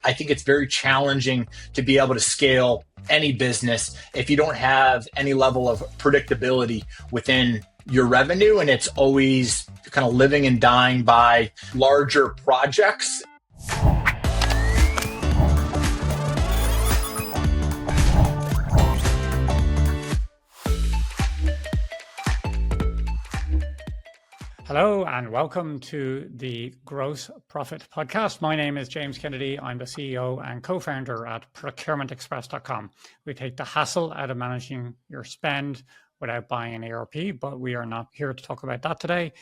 I think it's very challenging to be able to scale any business if you don't have any level of predictability within your revenue. And it's always kind of living and dying by larger projects. Hello and welcome to the Gross Profit Podcast. My name is James Kennedy. I'm the CEO and co-founder at procurementexpress.com. We take the hassle out of managing your spend without buying an ERP, but we are not here to talk about that today.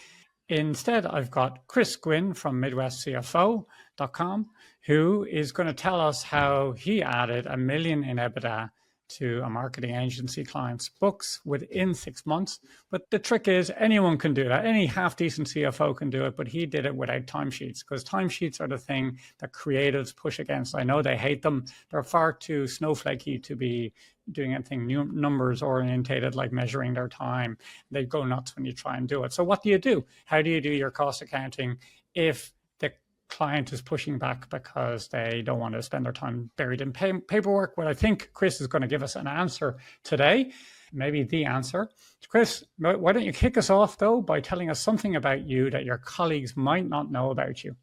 Instead, I've got Chris Gwinn from Midwest CFO.com, who is going to tell us how he added $1 million in EBITDA to a marketing agency client's books within 6 months. But the trick is anyone can do that. Any half-decent CFO can do it, but he did it without timesheets, because timesheets are the thing that creatives push against. I know they hate them. They're far too snowflakey to be doing anything numbers orientated, like measuring their time. They go nuts when you try and do it. So what do? How do you do your cost accounting if the client is pushing back because they don't want to spend their time buried in paperwork? Well, I think Chris is going to give us an answer today, maybe the answer. Chris, why don't you kick us off, though, by telling us something about you that your colleagues might not know about you?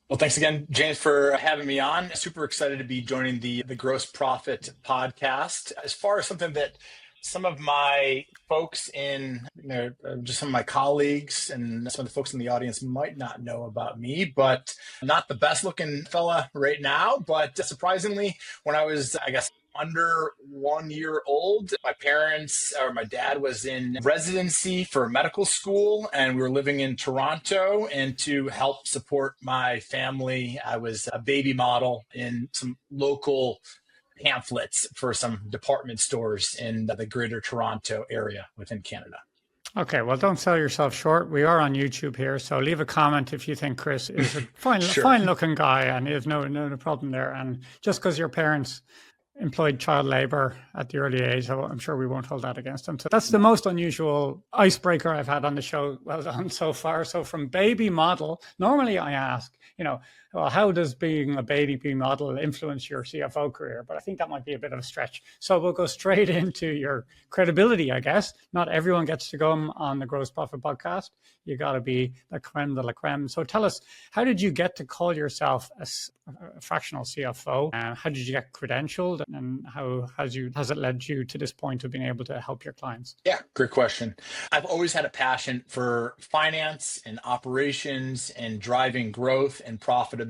Well, thanks again, James, for having me on. Super excited to be joining the Gross Profit Podcast. As far as something that some of my folks just some of my colleagues and some of the folks in the audience might not know about me, but not the best looking fella right now. But surprisingly, when I was, under 1 year old, my dad was in residency for medical school, and we were living in Toronto. And to help support my family, I was a baby model in some local pamphlets for some department stores in the greater Toronto area within Canada. Okay, well, don't sell yourself short. We are on YouTube here, so leave a comment if you think Chris is a fine-looking guy, and there's no problem there. And just because your parents employed child labor at the early age, I'm sure we won't hold that against them. So that's the most unusual icebreaker I've had on the show. Well done so far. So from baby model, normally I ask, well, how does being a baby model influence your CFO career? But I think that might be a bit of a stretch. So we'll go straight into your credibility, I guess. Not everyone gets to go on the Gross Profit Podcast. You got to be the creme de la creme. So tell us, how did you get to call yourself a fractional CFO? How did you get credentialed? And how has it led you to this point of being able to help your clients? Yeah, great question. I've always had a passion for finance and operations and driving growth and profitability.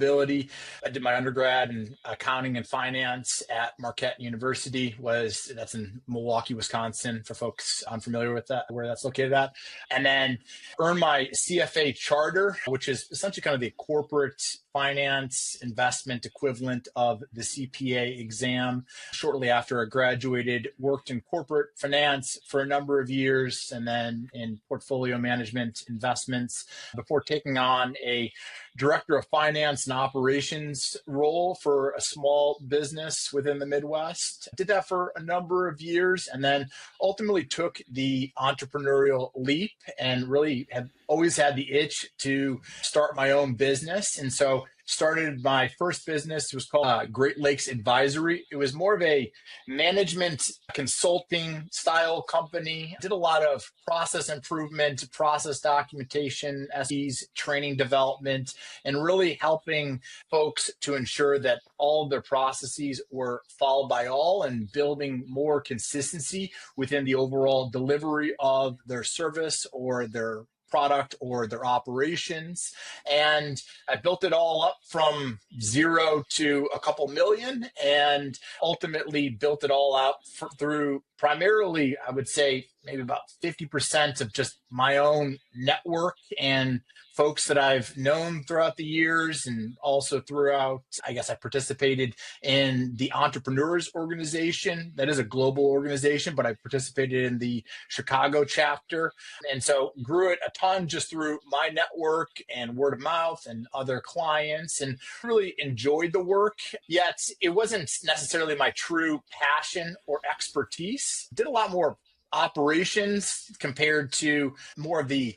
I did my undergrad in accounting and finance at Marquette University. That's in Milwaukee, Wisconsin, for folks unfamiliar with that, where that's located at. And then earned my CFA charter, which is essentially kind of the corporate finance investment equivalent of the CPA exam. Shortly after I graduated, worked in corporate finance for a number of years, and then in portfolio management investments before taking on a director of finance and operations role for a small business within the Midwest. Did that for a number of years, and then ultimately took the entrepreneurial leap and really have always had the itch to start my own business. And so started my first business. It was called Great Lakes Advisory. It was more of a management consulting style company. Did a lot of process improvement, process documentation, SEs, training development, and really helping folks to ensure that all of their processes were followed by all, and building more consistency within the overall delivery of their service or their product or their operations. And I built it all up from zero to a couple million, and ultimately built it all out through primarily, I would say, maybe about 50% of just my own network and folks that I've known throughout the years. And also throughout, I participated in the Entrepreneurs Organization. That is a global organization, but I participated in the Chicago chapter. And so grew it a ton just through my network and word of mouth and other clients, and really enjoyed the work. Yet it wasn't necessarily my true passion or expertise. Did a lot more operations compared to more of the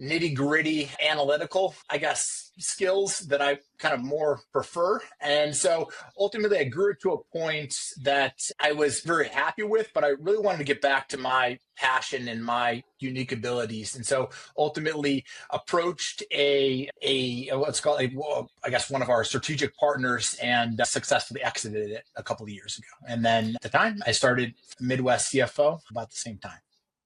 nitty gritty analytical, I guess, skills that I kind of more prefer. And so ultimately I grew it to a point that I was very happy with, but I really wanted to get back to my passion and my unique abilities. And so ultimately approached a let's call it, I guess, one of our strategic partners and successfully exited it a couple of years ago. And then at the time I started Midwest CFO about the same time.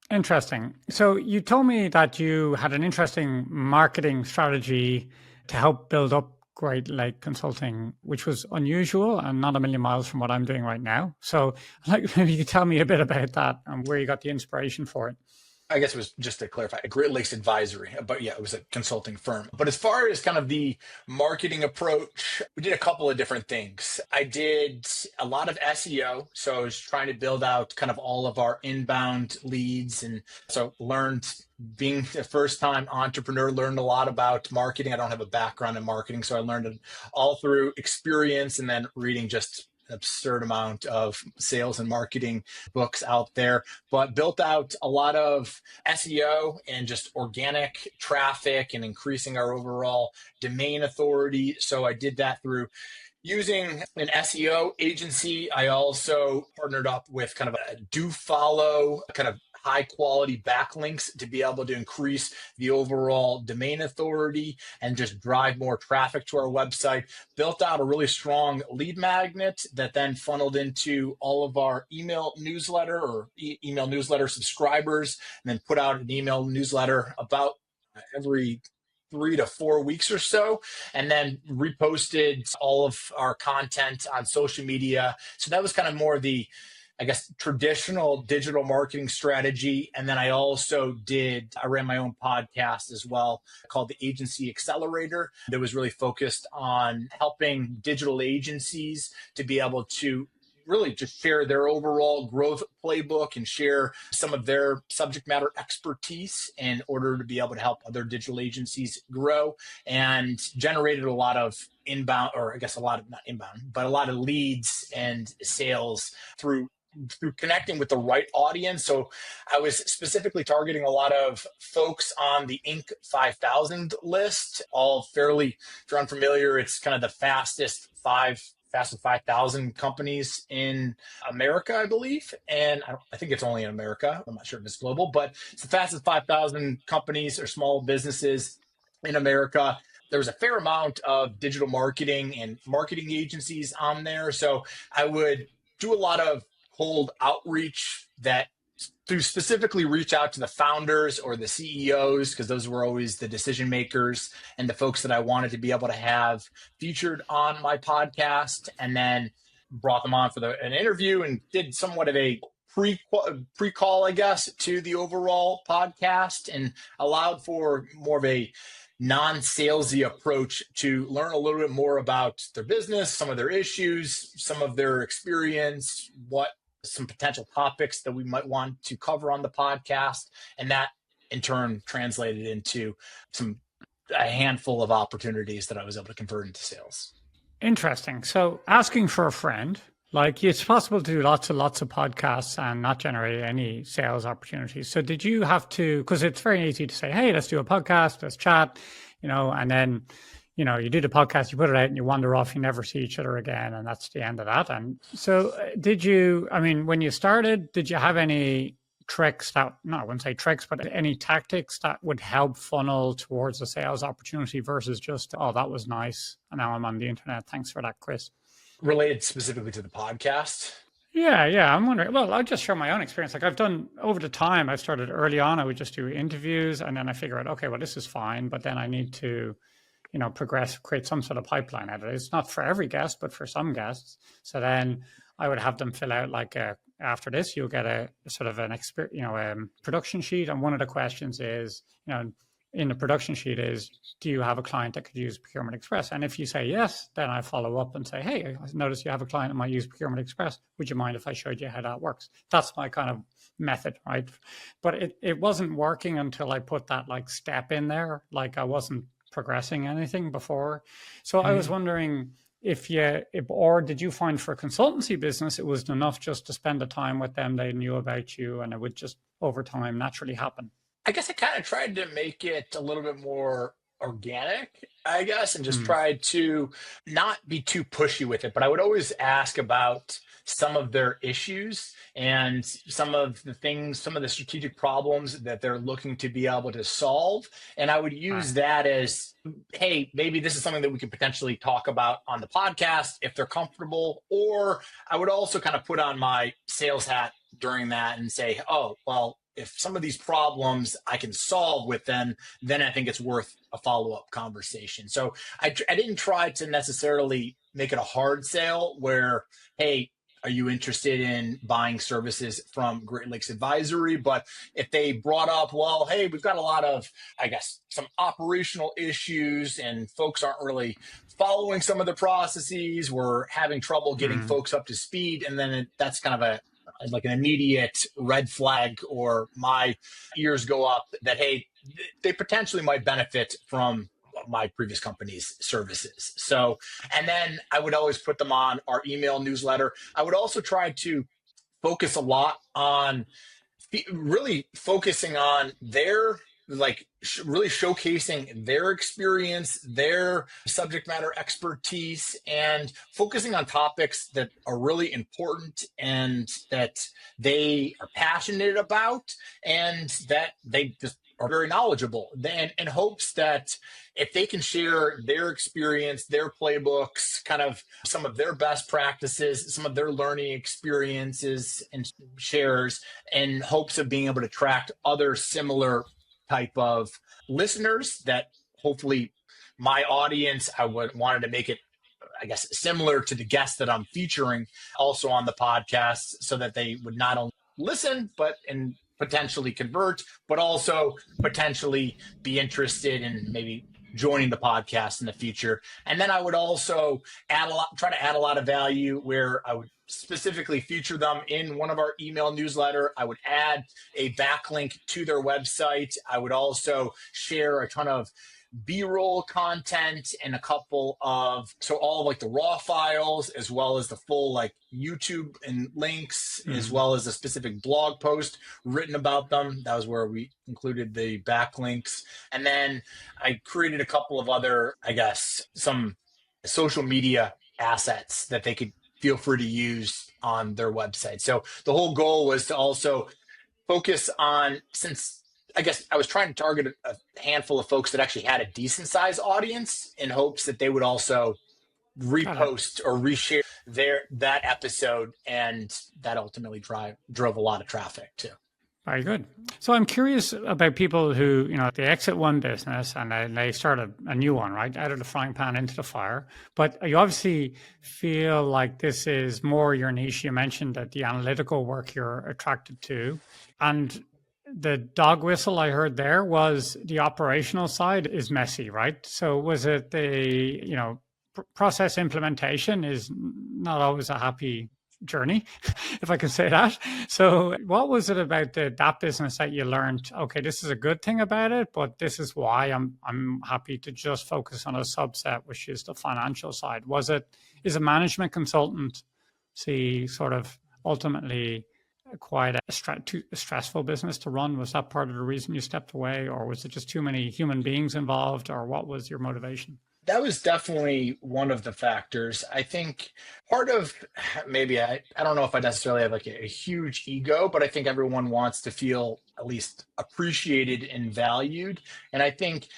Interesting. So you told me that you had an interesting marketing strategy to help build up Great Lake Consulting, which was unusual and not a million miles from what I'm doing right now. So maybe you could tell me a bit about that and where you got the inspiration for it. I guess it was, just to clarify, a Great Lakes Advisory, but yeah, it was a consulting firm. But as far as kind of the marketing approach, we did a couple of different things. I did a lot of SEO. So I was trying to build out kind of all of our inbound leads. And so learned, being a first time entrepreneur, learned a lot about marketing. I don't have a background in marketing, so I learned it all through experience and then reading just absurd amount of sales and marketing books out there, but built out a lot of SEO and just organic traffic and increasing our overall domain authority. So I did that through using an SEO agency. I also partnered up with kind of a do follow kind of high quality backlinks to be able to increase the overall domain authority and just drive more traffic to our website. Built out a really strong lead magnet that then funneled into all of our email newsletter or email newsletter subscribers, and then put out an email newsletter about every 3 to 4 weeks or so, and then reposted all of our content on social media. So that was kind of more the, I guess, traditional digital marketing strategy. And then I ran my own podcast as well called the Agency Accelerator that was really focused on helping digital agencies to be able to really just share their overall growth playbook and share some of their subject matter expertise in order to be able to help other digital agencies grow, and generated a lot of inbound, or I guess a lot of, not inbound, but a lot of leads and sales through connecting with the right audience. So I was specifically targeting a lot of folks on the Inc. 5000 list, all fairly, if you're unfamiliar, it's kind of the fastest 5,000 companies in America, I believe. And I think it's only in America. I'm not sure if it's global, but it's the fastest 5,000 companies or small businesses in America. There was a fair amount of digital marketing and marketing agencies on there. So I would do a lot of cold outreach that to specifically reach out to the founders or the CEOs, because those were always the decision makers and the folks that I wanted to be able to have featured on my podcast, and then brought them on for an interview and did somewhat of a pre-call, I guess, to the overall podcast, and allowed for more of a non-salesy approach to learn a little bit more about their business, some of their issues, some of their experience, what some potential topics that we might want to cover on the podcast. And that in turn translated into a handful of opportunities that I was able to convert into sales. Interesting. So asking for a friend, like it's possible to do lots of podcasts and not generate any sales opportunities. So did you have to, because it's very easy to say, hey, let's do a podcast, let's chat, and then you do the podcast, you put it out and you wander off, you never see each other again. And that's the end of that. And so when you started, did you have any tricks I wouldn't say tricks, but any tactics that would help funnel towards a sales opportunity versus just, oh, that was nice, and now I'm on the internet. Thanks for that, Chris. Related specifically to the podcast? Yeah. I'm wondering, well, I'll just share my own experience. Like I've done over the time, I started early on, I would just do interviews, and then I figure out, okay, well, this is fine, but then I need to progress, create some sort of pipeline out of it. It's not for every guest, but for some guests. So then I would have them fill out after this, you'll get a sort of an production sheet. And one of the questions is, in the production sheet is, do you have a client that could use Procurement Express? And if you say yes, then I follow up and say, hey, I noticed you have a client that might use Procurement Express. Would you mind if I showed you how that works? That's my kind of method, right? But it wasn't working until I put that step in there. I wasn't progressing anything before. So I was wondering or did you find for a consultancy business, it was enough just to spend the time with them, they knew about you, and it would just over time naturally happen? I guess I kind of tried to make it a little bit more organic, I guess, and just Mm, tried to not be too pushy with it. But I would always ask about some of their issues and some of the things, some of the strategic problems that they're looking to be able to solve. And I would right. use that as, hey, maybe this is something that we could potentially talk about on the podcast if they're comfortable. Or I would also kind of put on my sales hat during that and say, oh, well, if some of these problems I can solve with them, then I think it's worth a follow up conversation. So I didn't try to necessarily make it a hard sale where, hey, are you interested in buying services from Great Lakes Advisory? But if they brought up, well, hey, we've got a lot of, I guess, some operational issues and folks aren't really following some of the processes, we're having trouble getting Mm, folks up to speed. And then that's kind of a like an immediate red flag, or my ears go up that, hey, they potentially might benefit from my previous company's services. So, and then I would always put them on our email newsletter. I would also try to focus a lot on really focusing on their, like, really showcasing their experience, their subject matter expertise, and focusing on topics that are really important and that they are passionate about and that they just are very knowledgeable, and in hopes that if they can share their experience, their playbooks, kind of some of their best practices, some of their learning experiences and shares, in hopes of being able to attract other similar type of listeners, that hopefully my audience, I would wanted to make it, I guess, similar to the guests that I'm featuring also on the podcast, so that they would not only listen, but and potentially convert, but also potentially be interested in maybe joining the podcast in the future. And then I would also try to add a lot of value where I would specifically feature them in one of our email newsletter. I would add a backlink to their website. I would also share a ton of B-roll content and a couple of, so all of like the raw files, as well as the full like YouTube and links, as mm, well as a specific blog post written about them. That was where we included the backlinks. And then I created a couple of other, I guess, some social media assets that they could feel free to use on their website. So the whole goal was to also focus on, since I guess I was trying to target a handful of folks that actually had a decent sized audience, in hopes that they would also got it. repost or reshare that episode, and that ultimately drove a lot of traffic too. Very good. So I'm curious about people who, they exit one business and they start a new one, right? Out of the frying pan into the fire. But you obviously feel like this is more your niche. You mentioned that the analytical work you're attracted to. And the dog whistle I heard there was the operational side is messy, right? So was it process implementation is not always a happy journey, if I can say that. So, what was it about that business that you learned? Okay, this is a good thing about it, but this is why I'm happy to just focus on a subset, which is the financial side. Is a management consultant see sort of ultimately quite a stressful business to run? Was that part of the reason you stepped away, or was it just too many human beings involved, or what was your motivation? That was definitely one of the factors. I think part of, maybe I don't know if I necessarily have like a huge ego, but I think everyone wants to feel at least appreciated and valued. And I think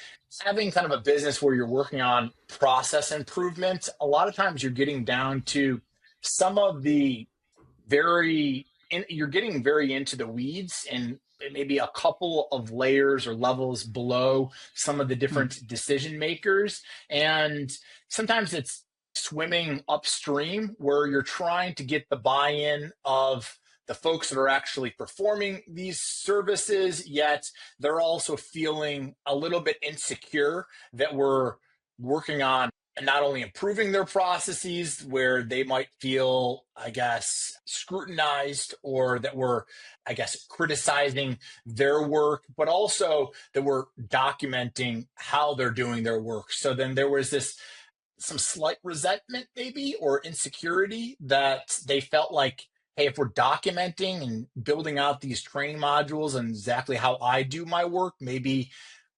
having kind of a business where you're working on process improvement, a lot of times you're getting down to some of the you're getting very into the weeds, and maybe a couple of layers or levels below some of the Mm, different decision makers. And sometimes it's swimming upstream where you're trying to get the buy-in of the folks that are actually performing these services, yet they're also feeling a little bit insecure that we're working on and not only improving their processes, where they might feel, I guess, scrutinized, or that we're, I guess, criticizing their work, but also that we're documenting how they're doing their work. So then there was some slight resentment maybe, or insecurity, that they felt like, hey, if we're documenting and building out these training modules and exactly how I do my work, maybe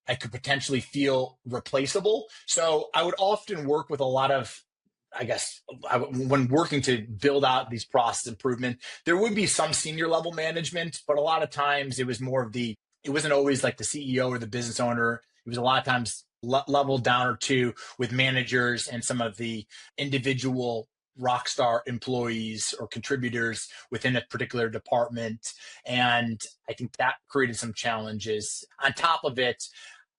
I could potentially feel replaceable. So I would often work with a lot of, when working to build out these process improvement, there would be some senior level management, but a lot of times it was more of it wasn't always like the CEO or the business owner. It was a lot of times level down or two with managers and some of the individual rockstar employees or contributors within a particular department. And I think that created some challenges. On top of it,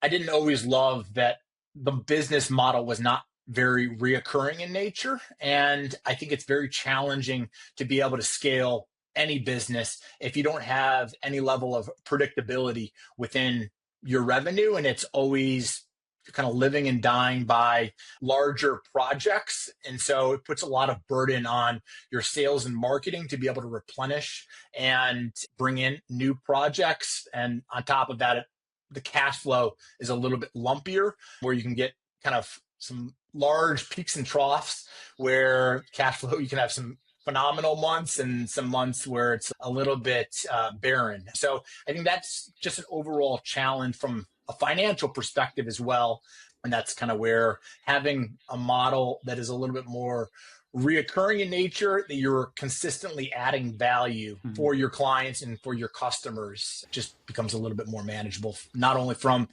I didn't always love that the business model was not very reoccurring in nature. And I think it's very challenging to be able to scale any business if you don't have any level of predictability within your revenue. And it's always kind of living and dying by larger projects. And so it puts a lot of burden on your sales and marketing to be able to replenish and bring in new projects. And on top of that, the cash flow is a little bit lumpier, where you can get kind of some large peaks and troughs where cash flow, you can have some phenomenal months and some months where it's a little bit barren. So I think that's just an overall challenge from a financial perspective as well. And that's kind of where having a model that is a little bit more reoccurring in nature, that you're consistently adding value for your clients and for your customers, just becomes a little bit more manageable, not only from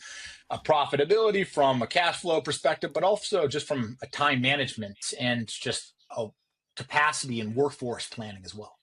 a profitability, from a cash flow perspective, but also just from a time management and just a capacity and workforce planning as well.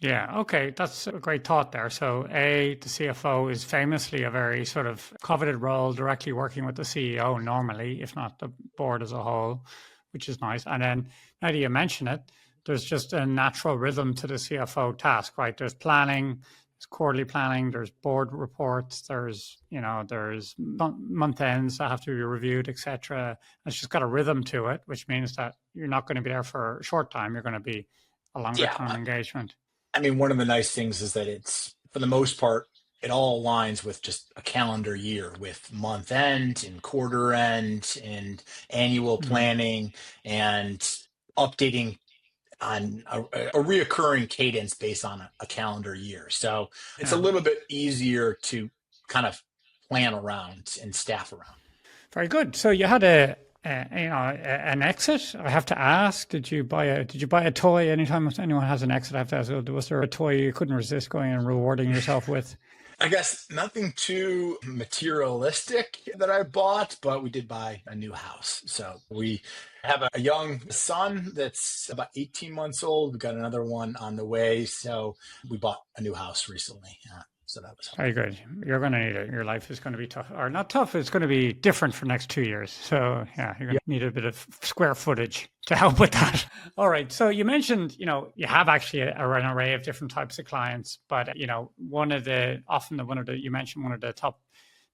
Yeah, okay, that's a great thought there. So, the CFO is famously a very sort of coveted role, directly working with the CEO normally, if not the board as a whole, which is nice. And then, now that you mention it, there's just a natural rhythm to the CFO task, right? There's planning, there's quarterly planning, there's board reports, there's month ends that have to be reviewed, etc. It's just got a rhythm to it, which means that you're not going to be there for a short time. You're going to be a longer term engagement. I mean, one of the nice things is that it's, for the most part, it all aligns with just a calendar year, with month end and quarter end and annual planning and updating on a reoccurring cadence based on a calendar year. So it's a little bit easier to kind of plan around and staff around. Very good. So you had an exit. I have to ask: Did you buy a toy? Anytime anyone has an exit, I have to ask: Was there a toy you couldn't resist going and rewarding yourself with? I guess nothing too materialistic that I bought, but we did buy a new house. So we have a young son that's about 18 months old. We got another one on the way. So we bought a new house recently. So that was very good. You're going to need it. Your life is going to be tough, or not tough. It's going to be different for the next 2 years. So yeah, you're going to need a bit of square footage to help with that. All right. So you mentioned, you have actually an array of different types of clients, but you mentioned one of the top,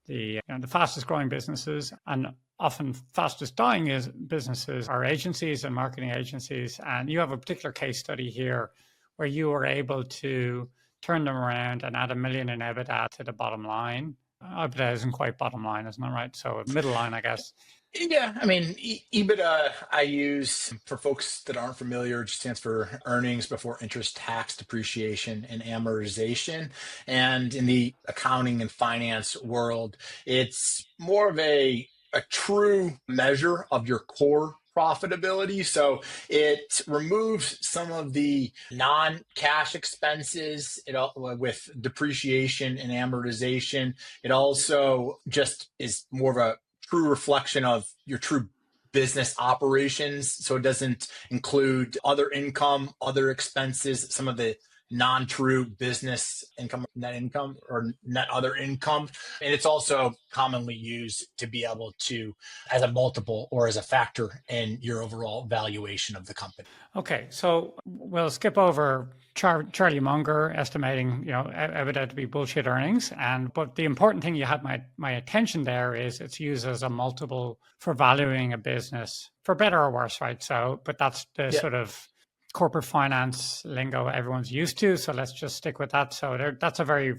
the fastest growing businesses and often fastest dying businesses are agencies and marketing agencies. And you have a particular case study here where you were able to turn them around and add $1 million in EBITDA to the bottom line. EBITDA isn't quite bottom line, isn't that right? So middle line, I guess. Yeah, I mean, EBITDA I use, for folks that aren't familiar, it just stands for earnings before interest, tax, depreciation, and amortization. And in the accounting and finance world, it's more of a true measure of your core profitability. So it removes some of the non-cash expenses with depreciation and amortization. It also just is more of a true reflection of your true business operations. So it doesn't include other income, other expenses, some of the non-true business income, net income, or net other income. And it's also commonly used to be able to, as a multiple or as a factor in your overall valuation of the company. Okay, so we'll skip over Charlie Munger estimating, EBITDA to be bullshit earnings. But the important thing you had my attention there is it's used as a multiple for valuing a business, for better or worse, right? So, but that's the sort of corporate finance lingo everyone's used to. So let's just stick with that. So that's a very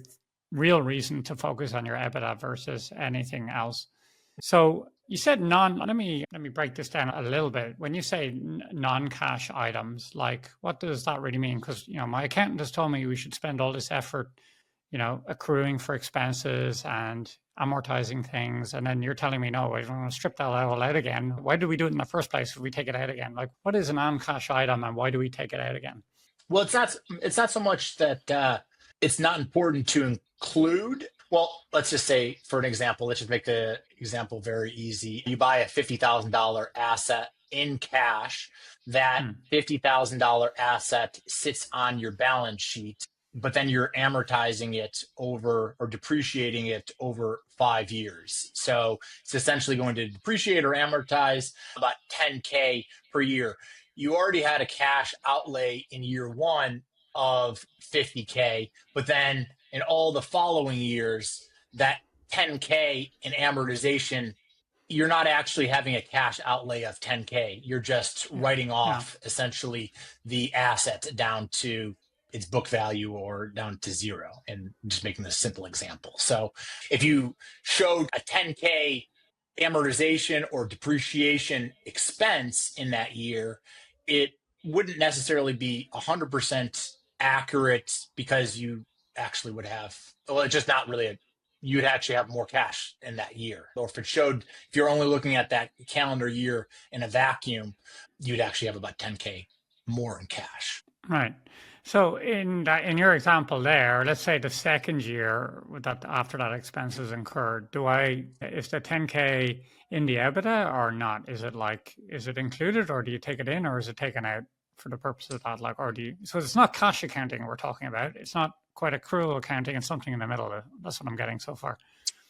real reason to focus on your EBITDA versus anything else. So You said let me break this down a little bit. When you say non-cash items, like what does that really mean? Because, my accountant has told me we should spend all this effort, accruing for expenses and amortizing things. And then you're telling me, no, we're going to strip that all out again. Why do we do it in the first place if we take it out again? Like, what is a non-cash item and why do we take it out again? Well, it's not so much that it's not important to include. Well, let's just say, for an example, let's just make the example very easy. You buy a $50,000 asset in cash. That Hmm. $50,000 asset sits on your balance sheet, but then you're amortizing it over or depreciating it over 5 years. So it's essentially going to depreciate or amortize about 10K per year. You already had a cash outlay in year one of 50K, but then in all the following years, that 10K in amortization, you're not actually having a cash outlay of 10K. You're just Yeah. writing Yeah. off essentially the asset down to its book value or down to zero, and just making this simple example. So if you showed a 10K amortization or depreciation expense in that year, it wouldn't necessarily be 100% accurate because you actually would have, well, it's just not really you'd actually have more cash in that year. Or if it showed, if you're only looking at that calendar year in a vacuum, you'd actually have about 10K more in cash. Right. So in your example there, let's say the second year with that after that expense is incurred, is the 10K in the EBITDA or not? Is it included or do you take it in or is it taken out for the purpose of that? So it's not cash accounting we're talking about. It's not quite accrual accounting. It's something in the middle. That's what I'm getting so far.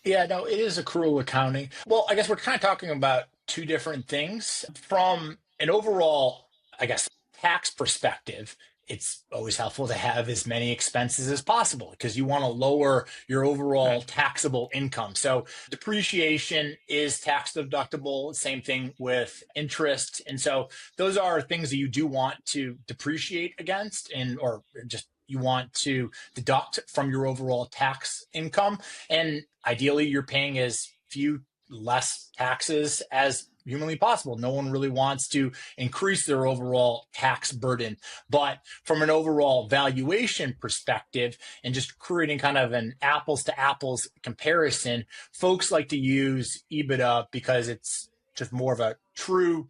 Yeah, no, it is accrual accounting. Well, I guess we're kind of talking about two different things. From an overall, I guess, tax perspective, it's always helpful to have as many expenses as possible because you want to lower your overall Right. taxable income. So depreciation is tax deductible, same thing with interest. And so those are things that you do want to depreciate against and or just you want to deduct from your overall tax income. And ideally, you're paying as few less taxes as humanly possible. No one really wants to increase their overall tax burden. But from an overall valuation perspective and just creating kind of an apples to apples comparison, folks like to use EBITDA because it's just more of a true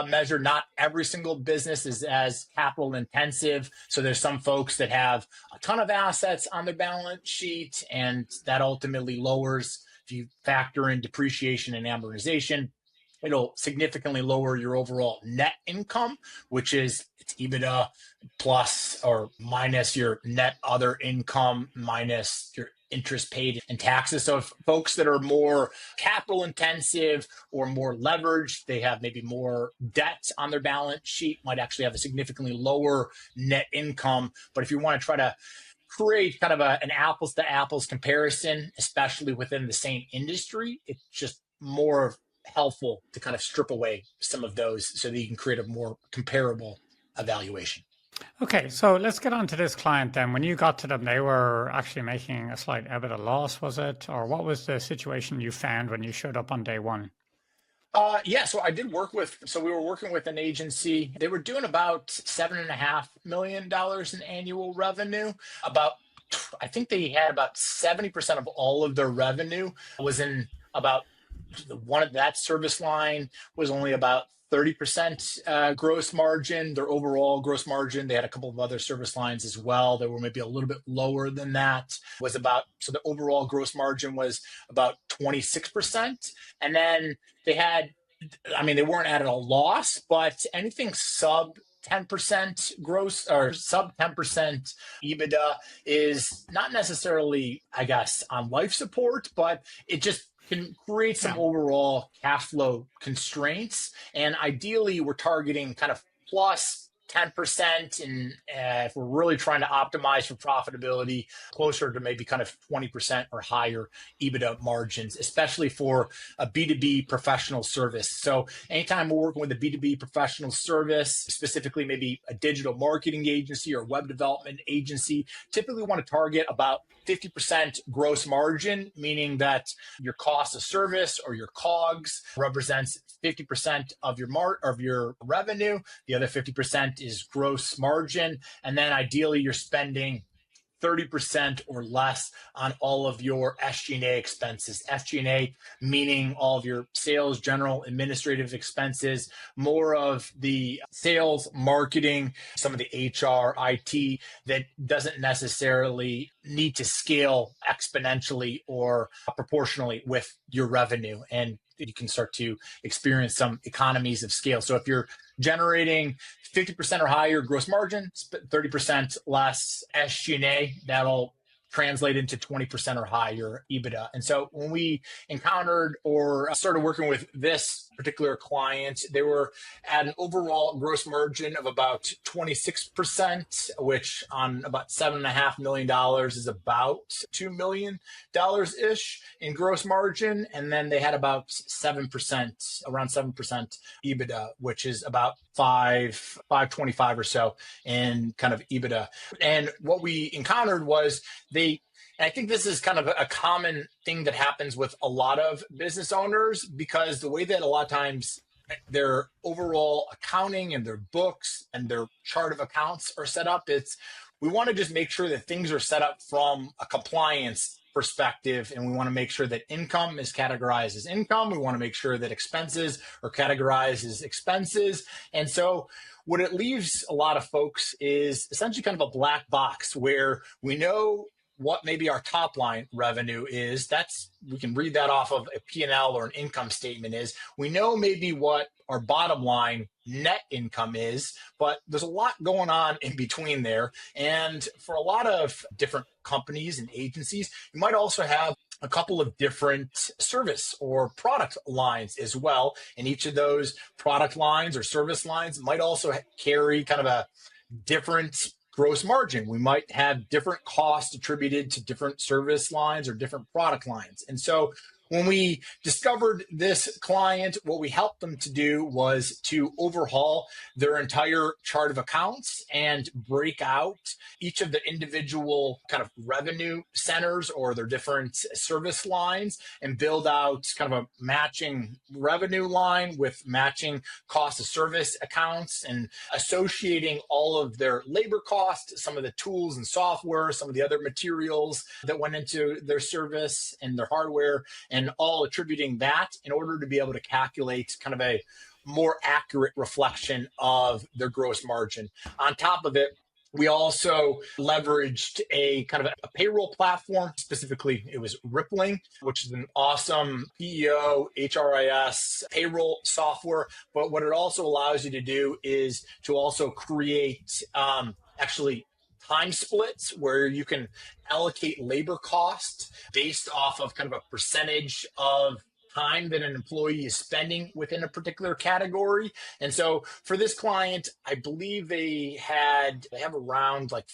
measure. Not every single business is as capital intensive. So there's some folks that have a ton of assets on their balance sheet, and that ultimately lowers, if you factor in depreciation and amortization, it'll significantly lower your overall net income, which is it's EBITDA plus or minus your net other income minus your interest paid and taxes. So if folks that are more capital intensive or more leveraged, they have maybe more debt on their balance sheet, might actually have a significantly lower net income. But if you want to try to create kind of an apples to apples comparison, especially within the same industry, it's just more helpful to kind of strip away some of those so that you can create a more comparable evaluation. Okay, so let's get on to this client then. When you got to them, they were actually making a slight EBITDA loss, was it? Or what was the situation you found when you showed up on day one? Yeah, so so we were working with an agency. They were doing about $7.5 million in annual revenue. I think they had about 70% of all of their revenue was in about one of that service line was only about 30% gross margin. Their overall gross margin, they had a couple of other service lines as well that were maybe a little bit lower than that, so the overall gross margin was about 26%. And then they had, I mean, they weren't at a loss, but anything sub 10% gross or sub 10% EBITDA is not necessarily, I guess, on life support, but it just can create some Yeah. overall cash flow constraints. And ideally, we're targeting kind of plus 10%. And if we're really trying to optimize for profitability, closer to maybe kind of 20% or higher EBITDA margins, especially for a B2B professional service. So anytime we're working with a B2B professional service, specifically maybe a digital marketing agency or web development agency, typically want to target about 50% gross margin, meaning that your cost of service or your COGS represents 50% of your revenue. The other 50% is gross margin. And then ideally you're spending 30% or less on all of your SG&A expenses. SG&A meaning all of your sales, general, administrative expenses, more of the sales, marketing, some of the HR, IT that doesn't necessarily need to scale exponentially or proportionally with your revenue. And you can start to experience some economies of scale. So if you're generating 50% or higher gross margin, 30% less SG&A, that'll translate into 20% or higher EBITDA. And so when we encountered or started working with this particular client, they were at an overall gross margin of about 26%, which on about $7.5 million is about $2 million ish in gross margin. And then they had about 7%, around 7% EBITDA, which is about 525 or so in kind of EBITDA. And what we encountered was and I think this is kind of a common thing that happens with a lot of business owners, because the way that a lot of times their overall accounting and their books and their chart of accounts are set up, we want to just make sure that things are set up from a compliance perspective, and we want to make sure that income is categorized as income. We want to make sure that expenses are categorized as expenses. And so what it leaves a lot of folks is essentially kind of a black box where we know what maybe our top line revenue is. We can read that off of a P&L or an income statement is. We know maybe what our bottom line net income is, but there's a lot going on in between there. And for a lot of different companies and agencies, you might also have a couple of different service or product lines as well. And each of those product lines or service lines might also carry kind of a different gross margin. We might have different costs attributed to different service lines or different product lines. And so when we discovered this client, what we helped them to do was to overhaul their entire chart of accounts and break out each of the individual kind of revenue centers or their different service lines and build out kind of a matching revenue line with matching cost of service accounts and associating all of their labor costs, some of the tools and software, some of the other materials that went into their service and their hardware, and all attributing that in order to be able to calculate kind of a more accurate reflection of their gross margin. On top of it, we also leveraged a kind of a payroll platform. Specifically, it was Rippling, which is an awesome PEO, HRIS payroll software. But what it also allows you to do is to also create actually time splits where you can allocate labor costs based off of kind of a percentage of time that an employee is spending within a particular category. And so for this client, I believe they have around like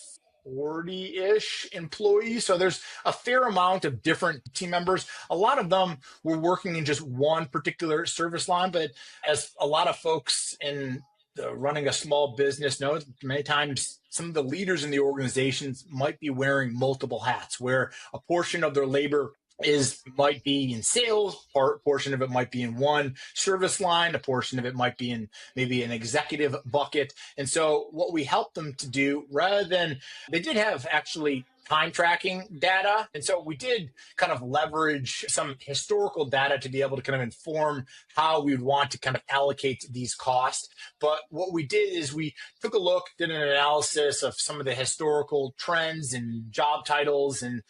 40-ish employees. So there's a fair amount of different team members. A lot of them were working in just one particular service line, but as a lot of folks in running a small business knows, many times some of the leaders in the organizations might be wearing multiple hats, where a portion of their labor might be in sales, portion of it might be in one service line, a portion of it might be in maybe an executive bucket. And so what we helped them to do, they did have actually time tracking data. And so we did kind of leverage some historical data to be able to kind of inform how we would want to kind of allocate these costs. But what we did is we took a look, did an analysis of some of the historical trends and job titles and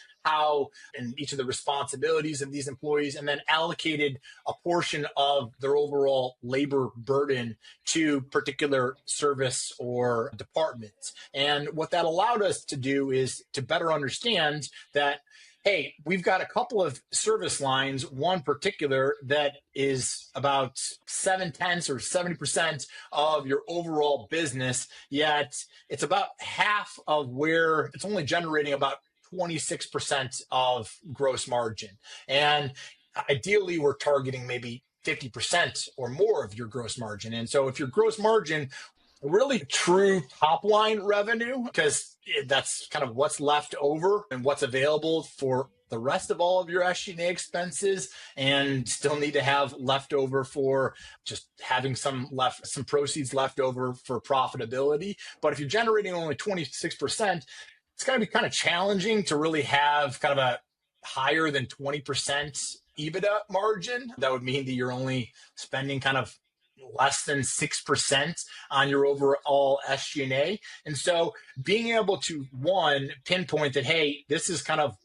each of the responsibilities of these employees, and then allocated a portion of their overall labor burden to particular service or departments. And what that allowed us to do is to better understand that hey, we've got a couple of service lines, one particular that is about 7/10 or 70% of your overall business, yet it's about half of where it's only generating about 26% of gross margin. And ideally, we're targeting maybe 50% or more of your gross margin. And so if your gross margin really true top line revenue, because that's kind of what's left over and what's available for the rest of all of your SG&A expenses, and still need to have leftover for just having some proceeds left over for profitability. But if you're generating only 26%, it's going to be kind of challenging to really have kind of a higher than 20% EBITDA margin. That would mean that you're only spending kind of less than 6% on your overall SG&A. And so being able to, one, pinpoint that, hey, this is kind of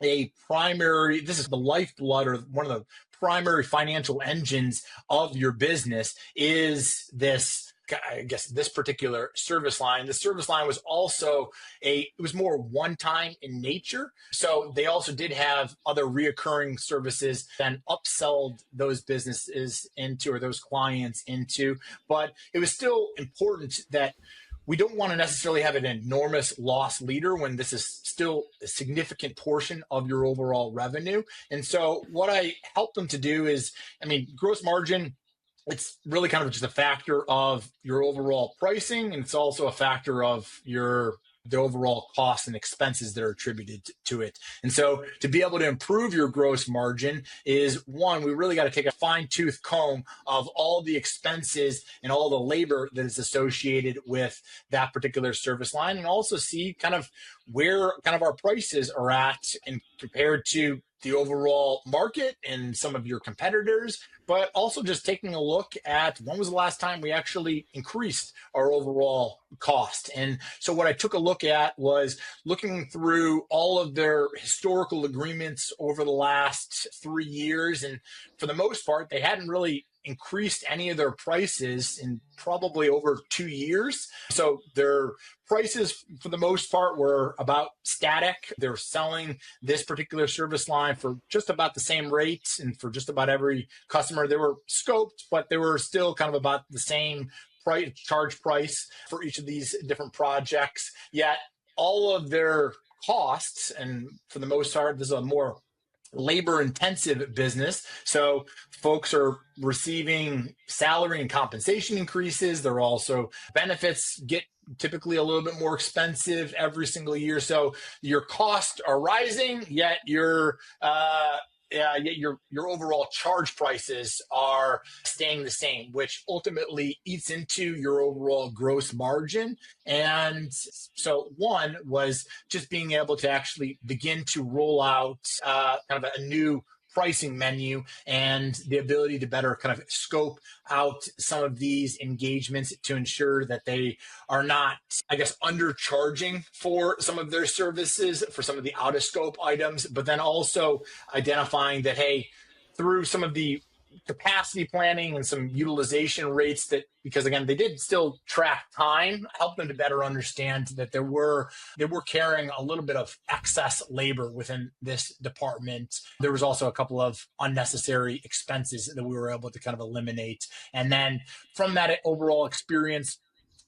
this is the lifeblood or one of the primary financial engines of your business is this, I guess, this particular service line. The service line was also it was more one-time in nature. So they also did have other reoccurring services and upselled those businesses into, or those clients into, but it was still important that we don't want to necessarily have an enormous loss leader when this is still a significant portion of your overall revenue. And so what I help them to do is, gross margin, it's really kind of just a factor of your overall pricing, and it's also a factor of the overall costs and expenses that are attributed to it. And so to be able to improve your gross margin is, one, we really got to take a fine-tooth comb of all the expenses and all the labor that is associated with that particular service line, and also see kind of where kind of our prices are at and compared to the overall market and some of your competitors, but also just taking a look at when was the last time we actually increased our overall cost. And so what I took a look at was looking through all of their historical agreements over the last 3 years. And for the most part, they hadn't really increased any of their prices in probably over 2 years. So their prices, for the most part, were about static. They're selling this particular service line for just about the same rates, and for just about every customer. They were scoped, but they were still kind of about the same charge price for each of these different projects. Yet all of their costs, and for the most part, this is a more labor intensive business. So folks are receiving salary and compensation increases. There are also benefits get typically a little bit more expensive every single year. So your costs are rising, yet your overall charge prices are staying the same, which ultimately eats into your overall gross margin. And so one was just being able to actually begin to roll out kind of a new pricing menu and the ability to better kind of scope out some of these engagements to ensure that they are not, I guess, undercharging for some of their services, for some of the out of scope items, but then also identifying that, hey, through some of the capacity planning and some utilization rates, that, because again, they did still track time, help them to better understand that they were carrying a little bit of excess labor within this department. There was also a couple of unnecessary expenses that we were able to kind of eliminate. And then from that overall experience,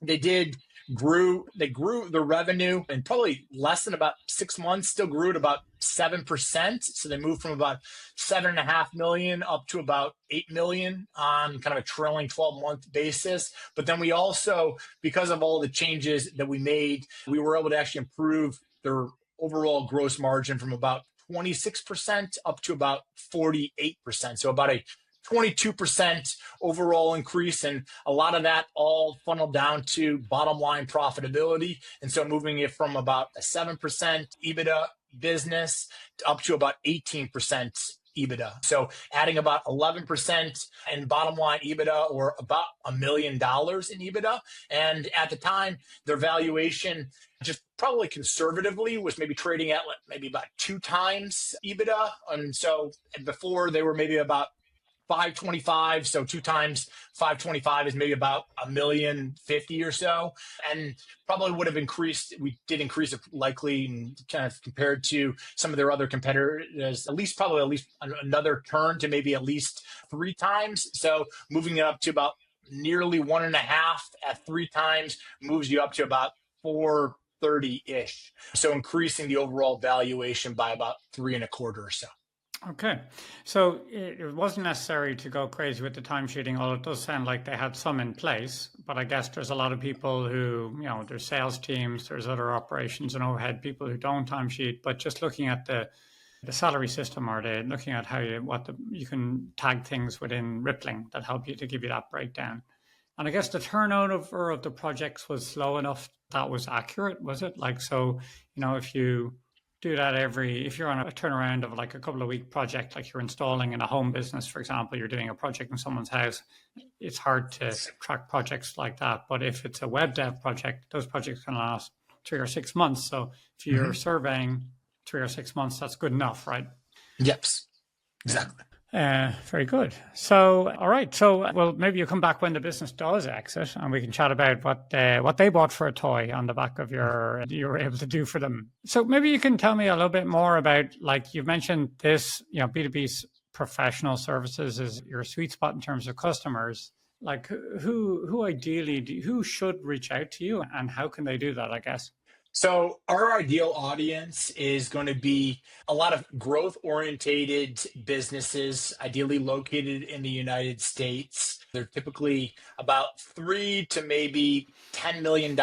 they grew their revenue in probably less than about 6 months, still grew at about 7%. So they moved from about 7.5 million up to about 8 million on kind of a trailing 12-month basis. But then we also, because of all the changes that we made, we were able to actually improve their overall gross margin from about 26% up to about 48%. So about a 22% overall increase. And a lot of that all funneled down to bottom line profitability. And so moving it from about a 7% EBITDA business up to about 18% EBITDA. So adding about 11% in bottom line EBITDA, or about $1 million in EBITDA. And at the time, their valuation, just probably conservatively, was maybe trading at maybe about 2 times EBITDA. And so before, they were maybe about 525. So 2 times 525 is maybe about $1,050,000 or so. And probably would have increased. We did increase it likely, and kind of compared to some of their other competitors, at least another turn to maybe at least 3 times. So moving it up to about nearly 1.5 at 3 times moves you up to about 430-ish. So increasing the overall valuation by about 3.25 or so. Okay. So it wasn't necessary to go crazy with the timesheeting, although it does sound like they had some in place. But I guess there's a lot of people who, there's sales teams, there's other operations and overhead people who don't timesheet. But just looking at the salary system, or looking at how you can tag things within Rippling that help you to give you that breakdown. And I guess the turnover of the projects was slow enough that was accurate, was it? Like, so, if you do that if you're on a turnaround of like a couple of week project, like you're installing in a home business, for example, you're doing a project in someone's house, it's hard to track projects like that. But if it's a web dev project, those projects can last 3 or 6 months. So if you're surveying 3 or 6 months, that's good enough, right? Yes, exactly. Very good. So, all right. So, well, maybe you come back when the business does exit, and we can chat about what they bought for a toy on the back of you were able to do for them. So, maybe you can tell me a little bit more about, like you've mentioned this, B2B professional services is your sweet spot in terms of customers. Like, who should reach out to you, and how can they do that, I guess? So our ideal audience is going to be a lot of growth-orientated businesses, ideally located in the United States. They're typically about $3 to maybe $10 million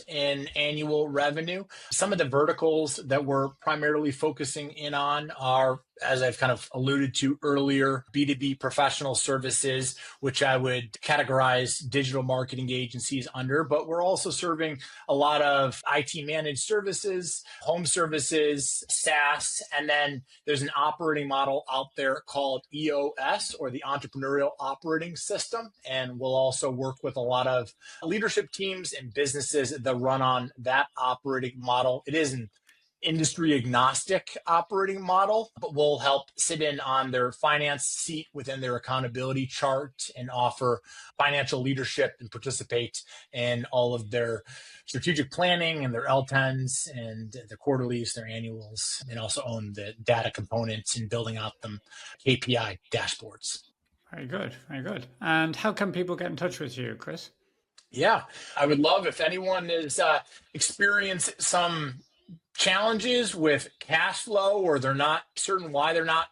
in annual revenue. Some of the verticals that we're primarily focusing in on are, as I've kind of alluded to earlier, B2B professional services, which I would categorize digital marketing agencies under, but we're also serving a lot of IT managed services, home services, SaaS, and then there's an operating model out there called EOS, or the Entrepreneurial Operating System. And we'll also work with a lot of leadership teams and businesses that run on that operating model. It is an industry agnostic operating model, but we'll help sit in on their finance seat within their accountability chart and offer financial leadership and participate in all of their strategic planning and their L10s and their quarterlies, their annuals, and also own the data components and building out them KPI dashboards. Very good. Very good. And how can people get in touch with you, Chris? Yeah, I would love if anyone is experienced some challenges with cash flow, or they're not certain why they're not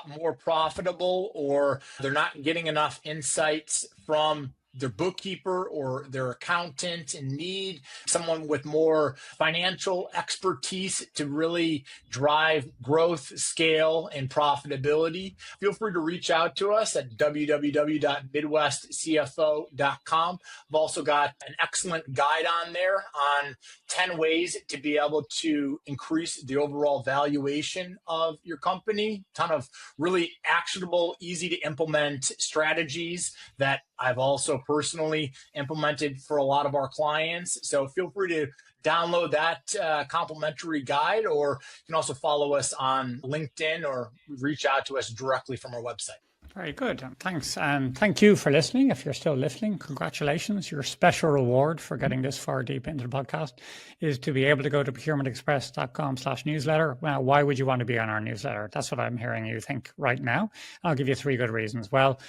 more profitable, or they're not getting enough insights from their bookkeeper or their accountant, and need someone with more financial expertise to really drive growth, scale, and profitability, feel free to reach out to us at www.midwestcfo.com. I've also got an excellent guide on there on 10 ways to be able to increase the overall valuation of your company. A ton of really actionable, easy to implement strategies that I've also personally implemented for a lot of our clients. So feel free to download that complimentary guide, or you can also follow us on LinkedIn or reach out to us directly from our website. Very good. Thanks. And thank you for listening. If you're still listening, congratulations. Your special reward for getting this far deep into the podcast is to be able to go to procurementexpress.com/newsletter. Well, why would you want to be on our newsletter? That's what I'm hearing you think right now. I'll give you 3 good reasons. Well,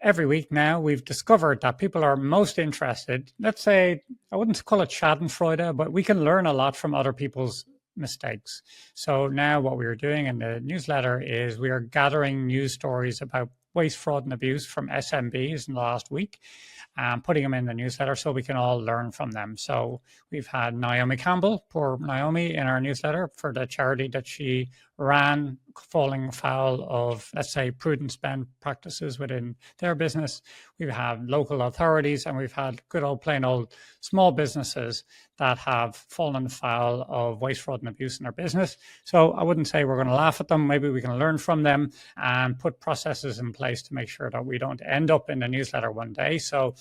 every week now, we've discovered that people are most interested, let's say, I wouldn't call it schadenfreude, but we can learn a lot from other people's mistakes. So now what we are doing in the newsletter is we are gathering news stories about waste, fraud, and abuse from SMBs in the last week, putting them in the newsletter so we can all learn from them. So we've had Naomi Campbell, poor Naomi, in our newsletter for the charity that she ran, falling foul of, let's say, prudent spend practices within their business. We've had local authorities, and we've had good old plain old small businesses that have fallen foul of waste, fraud, and abuse in their business. So I wouldn't say we're going to laugh at them. Maybe we can learn from them and put processes in place to make sure that we don't end up in the newsletter one day. So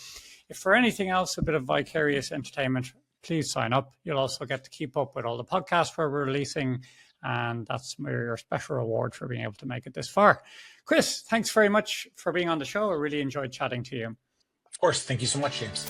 if for anything else, a bit of vicarious entertainment, please sign up. You'll also get to keep up with all the podcasts where we're releasing And that's your special reward for being able to make it this far. Chris, thanks very much for being on the show. I really enjoyed chatting to you. Of course. Thank you so much, James.